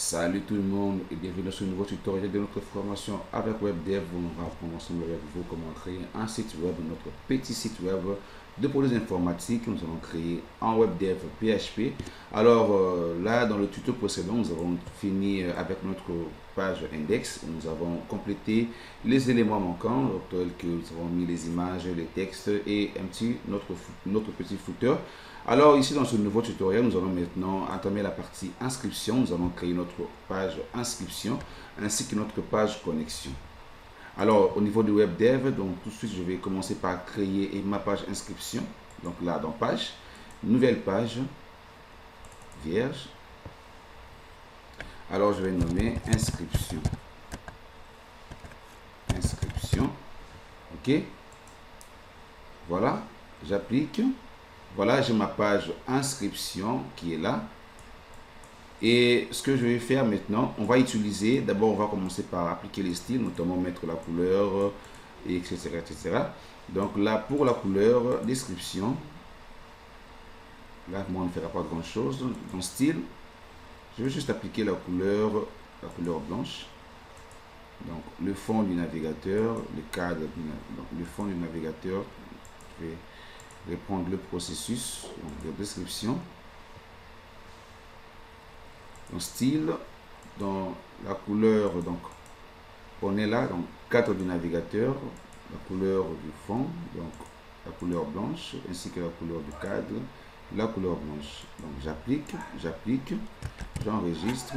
Salut tout le monde et bienvenue dans ce nouveau tutoriel de notre formation avec WebDev où nous allons apprendre ensemble avec vous comment créer un site web, notre petit site web de police informatique. Nous allons créer en WebDev PHP. Alors là, dans le tuto précédent, nous avons fini avec notre page index. Nous avons complété les éléments manquants, tels que nous avons mis les images, les textes et notre petit footer. Alors ici dans ce nouveau tutoriel, nous allons maintenant entamer la partie inscription. Nous allons créer notre page inscription ainsi que notre page connexion. Alors au niveau du WebDev, donc tout de suite je vais commencer par créer ma page inscription. Donc là dans page, nouvelle page, vierge. Alors je vais nommer inscription. Inscription. Ok. Voilà, j'applique. Voilà, j'ai ma page inscription qui est là. Et ce que je vais faire maintenant, on va utiliser, d'abord on va commencer par appliquer les styles, notamment mettre la couleur, etc. etc. Donc là, pour la couleur, description, là, moi, on ne fera pas grand chose. Dans style, je vais juste appliquer la couleur blanche. Donc le fond du navigateur, le cadre, donc le fond du navigateur, je vais reprendre le processus de description. Dans style, dans la couleur, donc on est là, donc cadre du navigateur, la couleur du fond, donc la couleur blanche, ainsi que la couleur du cadre, la couleur blanche. Donc j'applique, j'enregistre,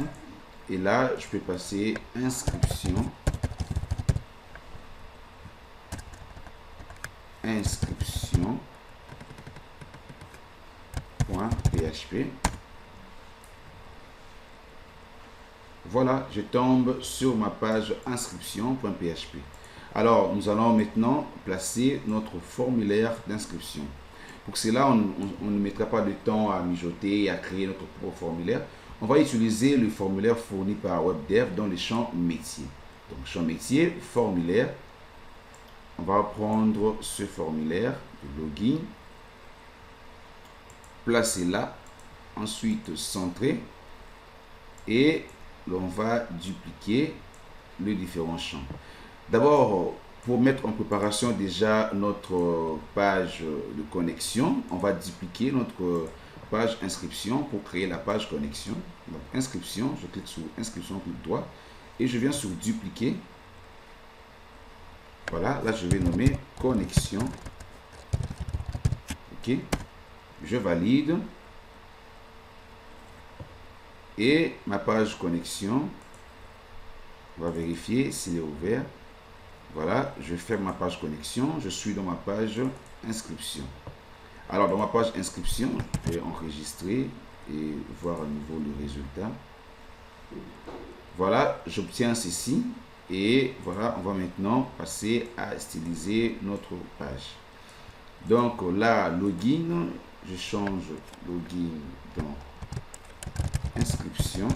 et là je peux passer inscription, PHP. Voilà, je tombe sur ma page inscription.php. Alors, nous allons maintenant placer notre formulaire d'inscription. Pour cela, on ne mettra pas de temps à mijoter et à créer notre propre formulaire. On va utiliser le formulaire fourni par WebDev dans les champs métiers. Donc, champ métier, formulaire. On va prendre ce formulaire de login, placer là, ensuite centrer, et l'on va dupliquer les différents champs. D'abord, pour mettre en préparation déjà notre page de connexion, on va dupliquer notre page inscription pour créer la page connexion. Donc inscription, je clique sur inscription clic droit et je viens sur dupliquer. Voilà, là je vais nommer connexion. Ok, je valide. Et ma page connexion, on va vérifier s'il est ouvert. Voilà, je ferme ma page connexion. Je suis dans ma page inscription. Alors, dans ma page inscription, je vais enregistrer et voir à nouveau le résultat. Voilà, j'obtiens ceci. Et voilà, on va maintenant passer à styliser notre page. Donc là, login, je change login dans inscription.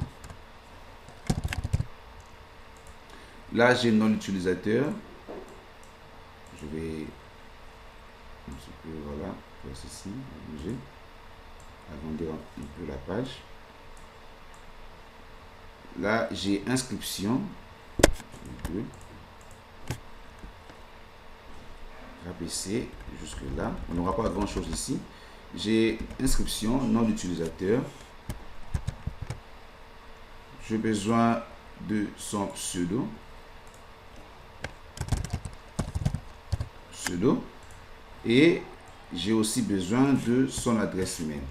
Là, j'ai nom utilisateur. Je vais un petit peu, voilà, faire ceci, agrandir un peu la page. Là, j'ai inscription. Rabaisser jusque là. On n'aura pas grand chose ici. J'ai inscription, nom d'utilisateur. J'ai besoin de son pseudo. Et j'ai aussi besoin de son adresse mail.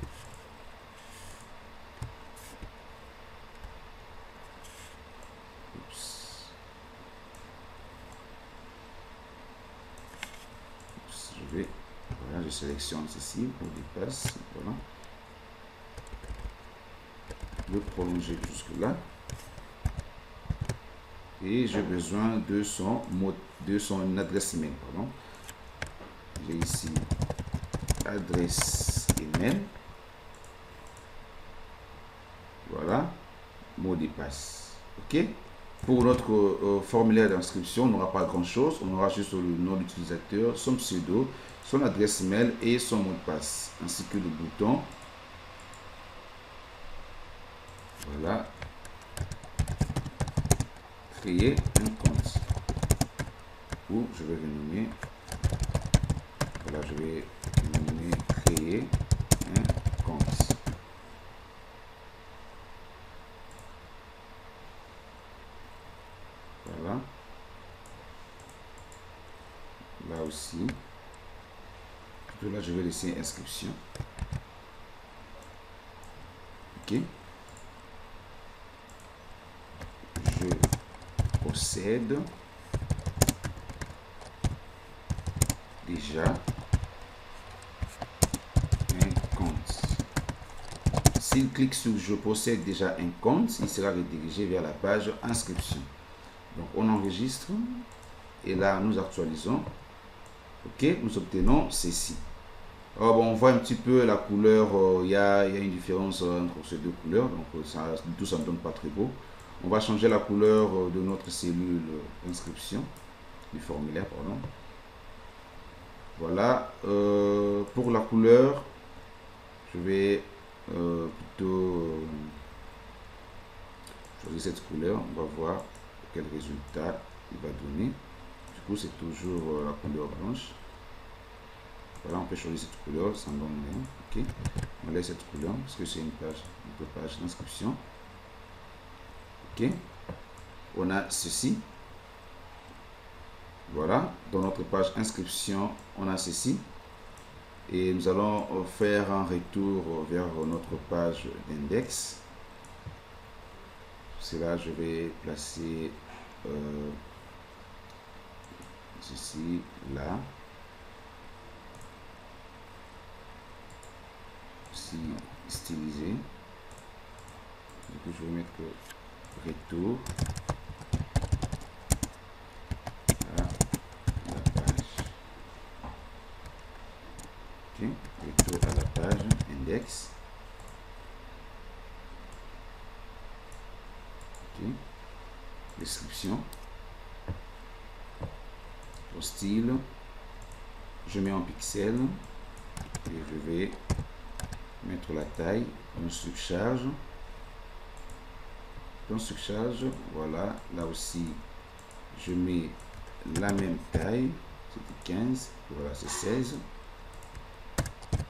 Voilà, je sélectionne ceci pour des passes. Voilà. Le prolonger jusque là. Et j'ai besoin de son adresse email. Pardon. J'ai ici adresse email. Voilà, mot de passe. Ok. Pour notre formulaire d'inscription, on n'aura pas grand chose. On aura juste le nom de l'utilisateur, son pseudo, son adresse email et son mot de passe, ainsi que le bouton. Voilà. créer un compte, ou je vais renommer, voilà, je vais renommer créer un compte. Voilà. Là aussi. Plutôt là, je vais laisser inscription. Ok. Je possède déjà un compte. S'il clique sur je possède déjà un compte, il sera redirigé vers la page inscription. Donc on enregistre et là nous actualisons. Ok, nous obtenons ceci. Alors bon, on voit un petit peu la couleur, il y a une différence entre ces deux couleurs, donc tout ça ne donne pas très beau. On va changer la couleur de notre cellule d'inscription, du formulaire, pardon. Voilà, pour la couleur, je vais plutôt choisir cette couleur. On va voir quel résultat il va donner. Du coup, c'est toujours la couleur blanche. Voilà, on peut choisir cette couleur, ça ne donne rien. Ok, on laisse cette couleur parce que c'est une page d'inscription. Ok, on a ceci. Voilà, dans notre page inscription, on a ceci. Et nous allons faire un retour vers notre page d'index. C'est là, je vais placer ceci là. Aussi stylisé. Du coup, je vais mettre retour à la page. Ok, retour à la page index. Ok, description, au style, je mets en pixels et je vais mettre la taille, on surcharge. Dans surcharge, voilà, là aussi je mets la même taille, c'était 15, voilà, c'est 16,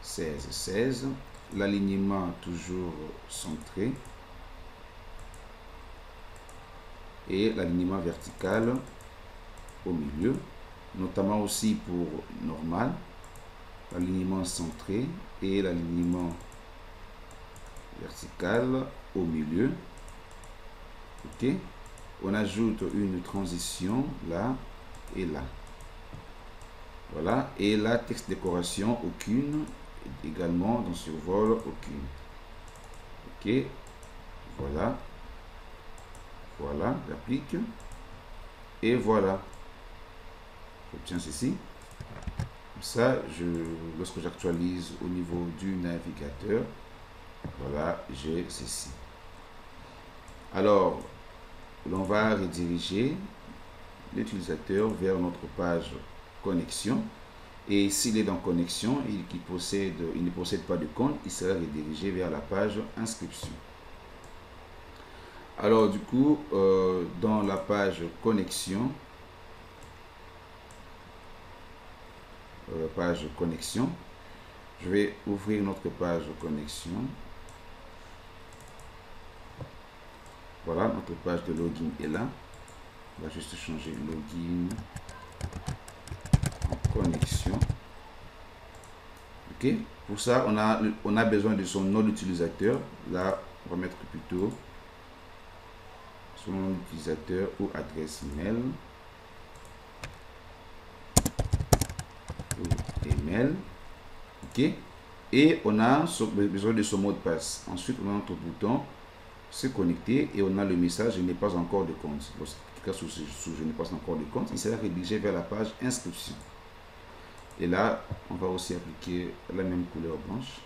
16, 16, l'alignement toujours centré et l'alignement vertical au milieu, notamment aussi pour normal, l'alignement centré et l'alignement vertical au milieu. Ok, on ajoute une transition là et là. Voilà, et la texte décoration aucune, également dans survol aucune. Ok, voilà, voilà, j'applique et voilà, j'obtiens ceci. Comme ça, lorsque j'actualise au niveau du navigateur, voilà, j'ai ceci. Alors, l'on va rediriger l'utilisateur vers notre page connexion. Et s'il est dans connexion et il ne possède pas de compte, il sera redirigé vers la page inscription. Alors du coup, dans la page connexion, je vais ouvrir notre page connexion. Voilà, notre page de login est là. On va juste changer login en connexion. Ok, pour ça, on a besoin de son nom d'utilisateur. Là, on va mettre plutôt son nom d'utilisateur ou adresse mail. Ou email. Ok, et on a besoin de son mot de passe. Ensuite, on a notre bouton se connecter et on a le message je n'ai pas encore de compte. Lorsqu'il clique sur je n'ai pas encore de compte, il sera redirigé vers la page inscription. Et là, on va aussi appliquer la même couleur blanche,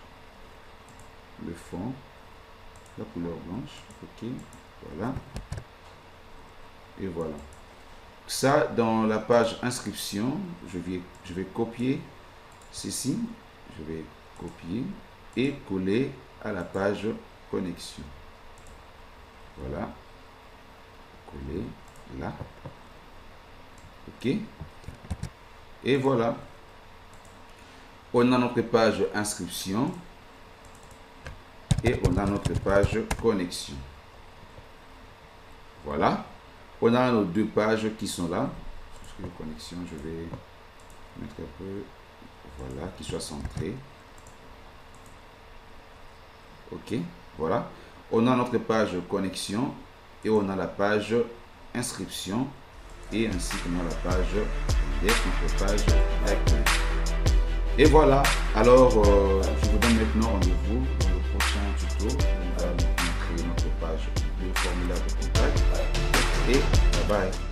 le fond, la couleur blanche. Ok, voilà. Et voilà. Ça, dans la page inscription, je vais copier ceci. Je vais copier et coller à la page connexion. Voilà. Coller. là. OK. Et voilà. On a notre page inscription et on a notre page connexion. Voilà. On a nos deux pages qui sont là. Connexion, je vais mettre un peu, voilà, qui soit centré. OK. Voilà. On a notre page connexion et on a la page inscription et ainsi qu'on a la page notre page d'accueil. Et voilà, alors je vous donne maintenant rendez-vous dans le prochain tuto. On va créer notre page de formulaire de contact et bye bye.